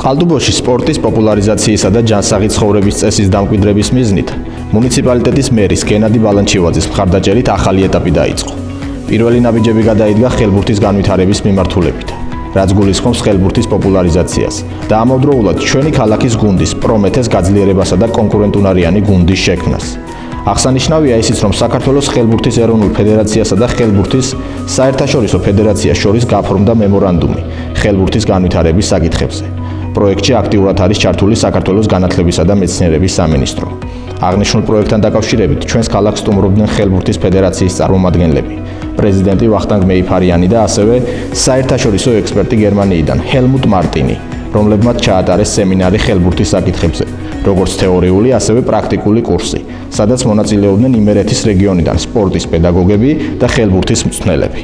წყალტუბოში სპორტის პოპულარიზაციისა და ჯანსაღი ცხოვრების წესის დამკვიდრების მიზნით მუნიციპალიტეტის მერის გენადი ბალანჩივაძის მხარდაჭერით ახალი ეტაპი დაიწყო. პირველი ნაბიჯები გადაიდგა ხელბურთის განვითარების მიმართულებით, რაც გულისხმობს ხელბურთის პოპულარიზაციას და ამავდროულად ჩვენი ქალაქის გუნდის პრომეთეს გაძლიერებასა და კონკურენტუნარიანი გუნდის შექმნას. აღსანიშნავია ისიც, რომ საქართველოს ხელბურთის ეროვნულ ფედერაციასა და ხელბურთის საერთაშორისო ფედერაციას შორის გაფორმდა მემორანდუმი ხელბურთის განვითარების საკითხებზე. პროექტში აქტიურად არის ჩართული საქართველოს განათლებისა და მეცნიერების სამინისტრო. აღნიშნულ პროექტთან დაკავშირებით ჩვენს ქალაქს სტუმრობდნენ ხელბურთის ფედერაციის წარმომადგენლები, პრეზიდენტი ვახტანგ მეიფარიანი და ასევე საერთაშორისო ექსპერტი გერმანიიდან ჰელმუტ მარტინი, რომლებმაც ჩაატარეს სემინარი ხელბურთის საკითხებზე, როგორც თეორიული, ასევე პრაქტიკული კურსი, სადაც მონაწილეობდნენ იმერეთის რეგიონიდან სპორტის პედაგოგები და ხელბურთის მწვრთნელები.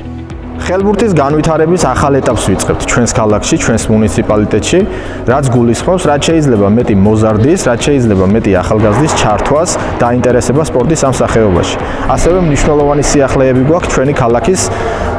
ხელბურთის განვითარების ახალ ეტაპს ვიწყებთ ჩვენს ქალაქში, ჩვენს მუნიციპალიტეტში, რაც გულისხმობს, რაც შეიძლება მეტი მოზარდის, რაც შეიძლება მეტი ახალგაზრდის ჩართვას და ინტერესებას სპორტის ამ სახეობაში. ასევე მნიშვნელოვანი სიახლეები გვაქვს ჩვენი ქალაქის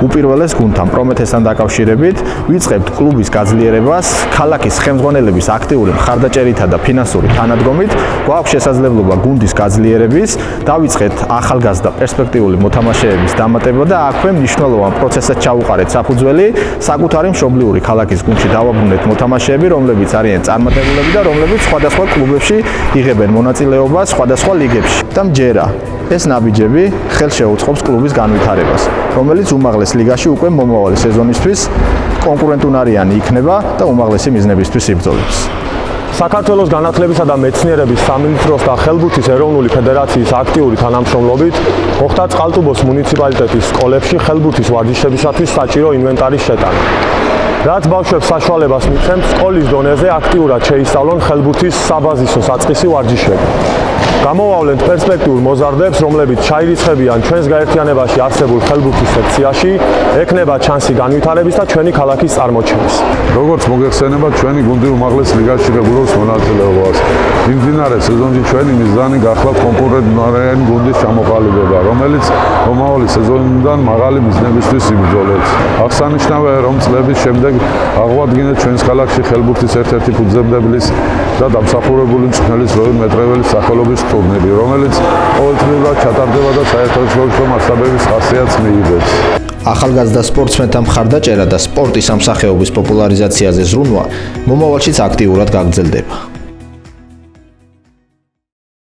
უპირველეს გუნდთან, პრომეთესთან დაკავშირებით, ვიწყებთ კლუბის გაძლიერებას, ქალაქის ხელმძღვანელების აქტიური მხარდაჭერითა და ფინანსური თანადგომით, გვაქვს შესაძლებლობა გუნდის გაძლიერების, დავიწყეთ ახალგაზრდა პერსპექტიული მოთამაშეების დამატება და აქვე მნიშვნელოვან პროცესად ჩაუყარეთ საფუძველი საკუთარი მშობლიური ქალაქის გუნდში დავაბრუნეთ მოთამაშეები, რომლებიც არიან წარმატებულები და რომლებიც სხვადასხვა კლუბებში იღებენ მონაწილეობას სხვადასხვა ლიგებში. და მჯერა ეს ნაბიჯები ხელს შეუწყობს კლუბის განვითარებას, რომელიც უმაღლეს ლიგაში უკვე მომავალი სეზონისთვის კონკურენტუნარიანი იქნება და უმაღლესი მიზნებისთვის იბრძოლებს. საქართველოს განათლებისა და მეცნიერების სამინისტროს და ხელბურთის ეროვნული ფედერაციის აქტიური თანამშრომლობით მოხდა წყალტუბოს მუნიციპალიტეტის სკოლებში ხელბურთის ვარჯიშებისათვის საჭირო ინვენტარის შეტანა. რაც ბავშვებს საშუალებას მისცემს სკოლის დონეზე აქტიურად შეისწავლონ ხელბურთის საბაზისო საწყისი ვარჯიშები. გამოვავლენთ პერსპექტიულ მოზარდებს, რომლებიც ჩაირიცხებიან ჩვენს გაერთიანებაში არსებულ ხელბურთის სექციაში, ექნება ჩანსი განვითარების და ჩვენი ქალაქის წარმოჩენის. როგორც მოგეხსენება, ჩვენი გუნდი უმაღლეს ლიგაში ღებულობს მონაწილეობას. მიმდინარე სეზონში ჩვენი მიზანი გახლავთ კონკურენტუნარიანი გუნდის ჩამოყალიბება, რომელიც მომავალი სეზონიდან მაღალი მიზნებისთვის იბრძოლებს. აღსანიშნავია, რომ წლების შემდეგ აღვადგინეთ ჩვენს ქალაქში ხელბურთის ერთ-ერთი ფუძემდებლის და დამსახურებული მწვრთნელის როი მეტრეველის სახელობის ტურნირი, რომელიც ყოველწლიურად ჩატარდება და საერთაშორისო მასშტაბების ხასიათს მიიღებს. ახალგაზრდა სპორტსმენთა მხარდაჭერა და სპორტის ამ სახეობის პოპულარიზაციაზე ზრუნვა მომავალშიც აქტიურად გაგრძელდება.